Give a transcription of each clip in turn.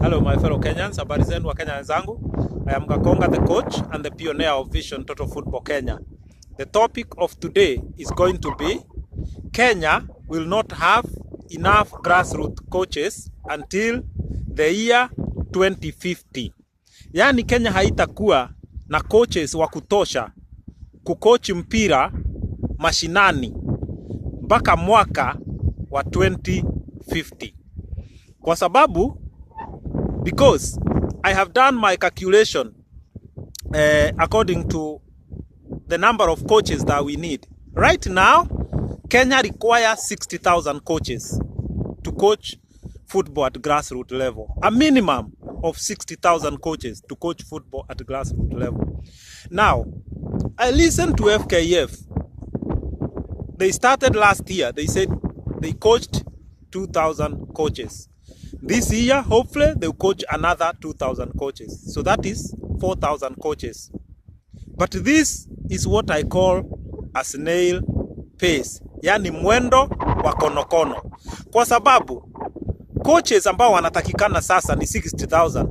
Hello my fellow Kenyans, habari zenu wa Kenya wenzangu. I am Gakonga, the coach and the pioneer of Vision Total Football Kenya. The topic of today is going to be Kenya will not have enough grassroots coaches until the year 2050. Yani Kenya haitakuwa na coaches wa kutosha kukochi mpira mashinani mpaka mwaka wa 2050. Kwa sababu because I have done my calculation according to the number of coaches that we need. Right now, Kenya requires 60,000 coaches to coach football at grassroots level. A minimum of 60,000 coaches to coach football at grassroots level. Now, I listened to FKF. They started last year. They said they coached 2,000 coaches. This year, hopefully, they'll coach another 2,000 coaches. So that is 4,000 coaches. But this is what I call a snail pace. Yani mwendo wa konokono. Kwa sababu, coaches ambao wanatakikana sasa ni 60,000.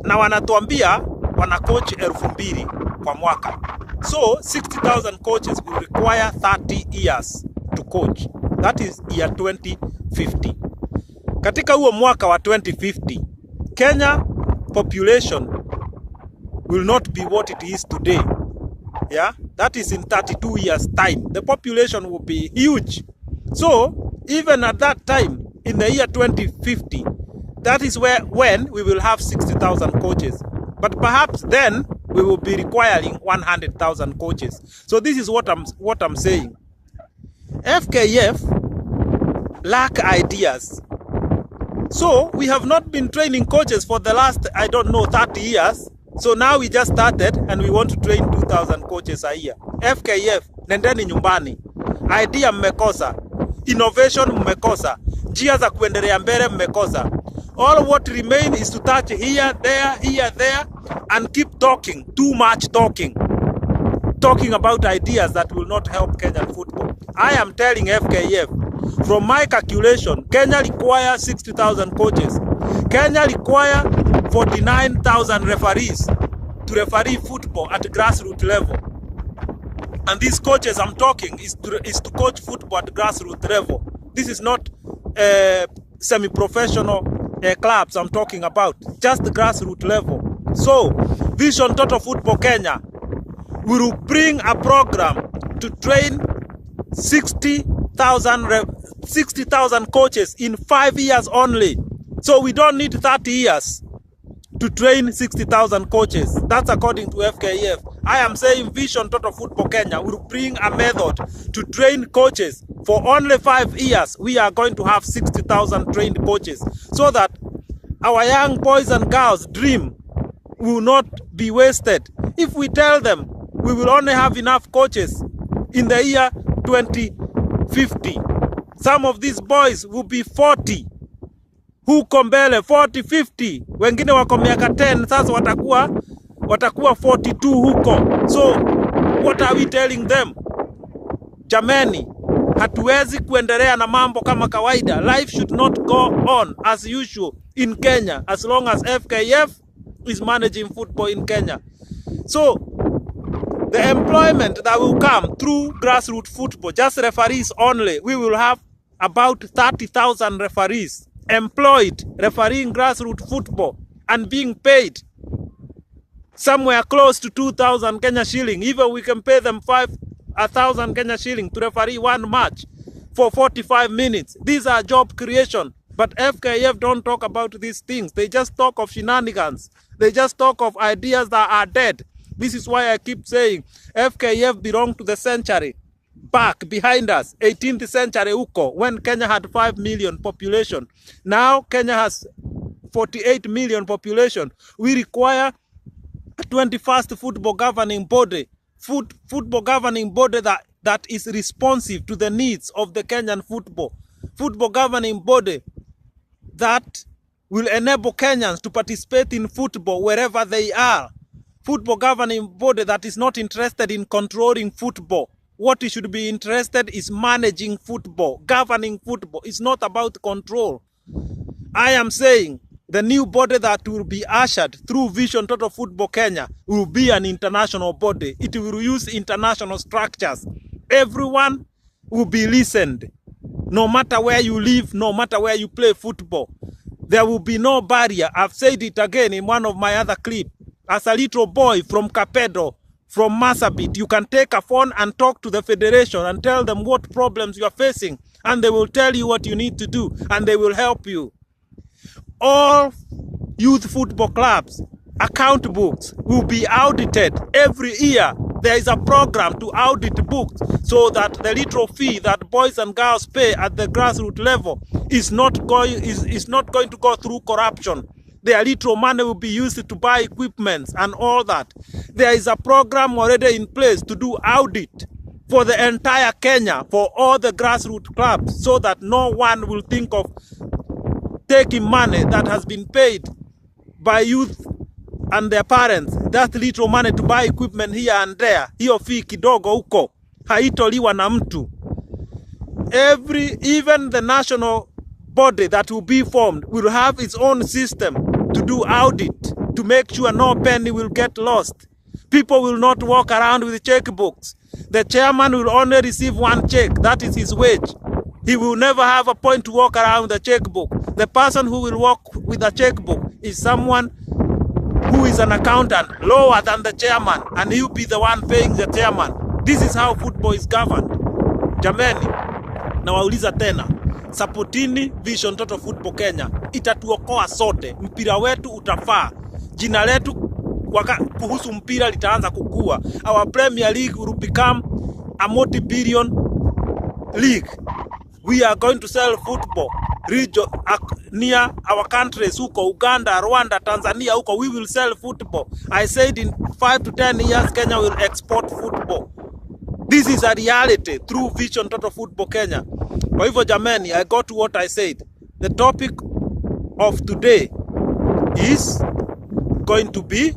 Na wanatuambia wana coach 2,000 kwa mwaka. So, 60,000 coaches will require 30 years to coach. That is year 2050. Katika huo mwaka wa 2050, Kenya population will not be what it is today. Yeah, that is in 32 years time. The population will be huge. So, even at that time, in the year 2050, that is when we will have 60,000 coaches. But perhaps then we will be requiring 100,000 coaches. So this is what I'm saying. FKF lack ideas. So we have not been training coaches for the last, 30 years. So now we just started and we want to train 2,000 coaches a year. FKF, nendeni nyumbani. Idea mmekosa. Innovation mmekosa. Njia za kuendelea mbele mmekosa. All what remain is to touch here, there, and keep talking. Too much talking. Talking about ideas that will not help Kenyan football. I am telling FKF, from my calculation, Kenya requires 60,000 coaches. Kenya requires 49,000 referees to referee football at grassroots level. And these coaches I'm talking is to coach football at grassroots level. This is not semi-professional clubs I'm talking about, just the grassroots level. So, Vision Total Football Kenya will bring a program to train 60,000 coaches in 5 years only. So we don't need 30 years to train 60,000 coaches. That's according to FKF. I am saying Vision Total Football Kenya will bring a method to train coaches. For only 5 years, we are going to have 60,000 trained coaches so that our young boys and girls' dream will not be wasted. If we tell them we will only have enough coaches in the year 2050, some of these boys will be 40. Huko mbele 40, 50. Wengine wako miaka 10, sasa watakuwa 42 huko. So, what are we telling them? Jameni, hatuwezi kuendelea na mambo kama kawaida. Life should not go on as usual in Kenya as long as FKF is managing football in Kenya. So, the employment that will come through grassroots football, just referees only, we will have about 30,000 referees employed refereeing grassroots football and being paid somewhere close to 2,000 Kenya shilling. Even we can pay them 1,000 Kenya shilling to referee one match for 45 minutes. These are job creation. But FKF don't talk about these things. They just talk of shenanigans. They just talk of ideas that are dead. This is why I keep saying FKF belonged to the century back behind us, 18th century uko, when Kenya had 5 million population. Now Kenya has 48 million population. We require a 21st football governing body, football governing body that is responsive to the needs of the Kenyan football. Football governing body that will enable Kenyans to participate in football wherever they are. Football governing body that is not interested in controlling football. What he should be interested is managing football, governing football. It's not about control. I am saying the new body that will be ushered through Vision Total Football Kenya will be an international body. It will use international structures. Everyone will be listened. No matter where you live, no matter where you play football, there will be no barrier. I've said it again in one of my other clips. As a little boy from Kapedo, from Marsabit, you can take a phone and talk to the federation and tell them what problems you are facing, and they will tell you what you need to do, and they will help you. All youth football clubs, account books will be audited every year. There is a program to audit books so that the little fee that boys and girls pay at the grassroots level is not going to go through corruption. Their little money will be used to buy equipment and all that. There is a program already in place to do audit for the entire Kenya, for all the grassroots clubs, so that no one will think of taking money that has been paid by youth and their parents, that little money to buy equipment here and there. Hiyo fee kidogo huko haitoliwa na mtu. Even the national body that will be formed will have its own system to do audit, to make sure no penny will get lost. People will not walk around with checkbooks. The chairman will only receive one check, that is his wage. He will never have a point to walk around with a checkbook. The person who will walk with a checkbook is someone who is an accountant, lower than the chairman, and he will be the one paying the chairman. This is how football is governed. Jameni, na wauliza tena, supportini Vision Total Football Kenya. Itatuokoa sote. Mpira wetu utafaa. Jina letu kuhusu mpira litaanza kukua. Our Premier League will become a multi-billion league. We are going to sell football region near our countries, huko Uganda, Rwanda, Tanzania, huko we will sell football. I said in 5 to 10 years Kenya will export football. This is a reality through Vision Total Football Kenya. Kwa hivyo jameni, I got to what I said. The topic of today is going to be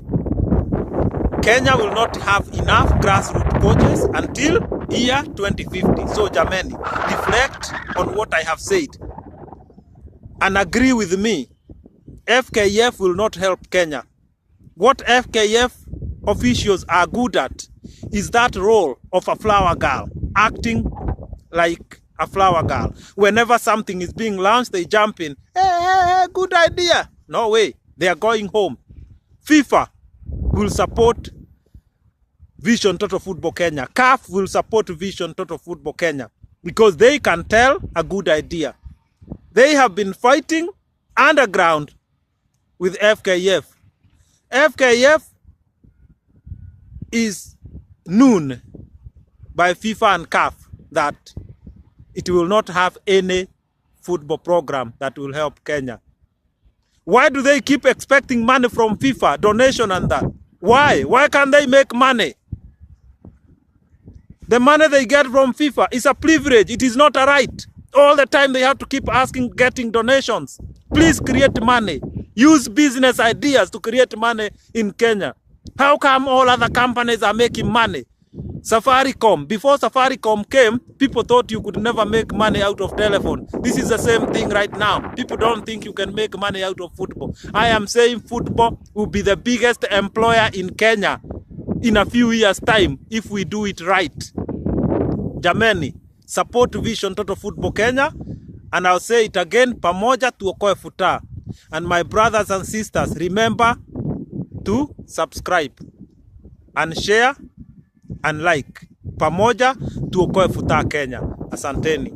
Kenya will not have enough grassroots coaches until year 2050. So jameni, reflect on what I have said and agree with me. FKF will not help Kenya. What FKF officials are good at is that role of a flower girl, acting like a flower girl. Whenever something is being launched, they jump in. Hey, good idea. No way. They are going home. FIFA will support Vision Total Football Kenya. CAF will support Vision Total Football Kenya because they can tell a good idea. They have been fighting underground with FKF. FKF is known by FIFA and CAF that it will not have any football program that will help Kenya. Why do they keep expecting money from FIFA, donation and that? Why? Why can't they make money? The money they get from FIFA is a privilege. It is not a right. All the time they have to keep asking, getting donations. Please create money. Use business ideas to create money in Kenya. How come all other companies are making money? Safaricom, before Safaricom came, people thought you could never make money out of telephone. This is the same thing right now. People don't think you can make money out of football. I am saying football will be the biggest employer in Kenya in a few years' time if we do it right. Jameni, support Vision Total Football Kenya, and I'll say it again, pamoja tuokoe futa. And my brothers and sisters, remember to subscribe and share and like. Pamoja tuokoe futa Kenya. Asanteni.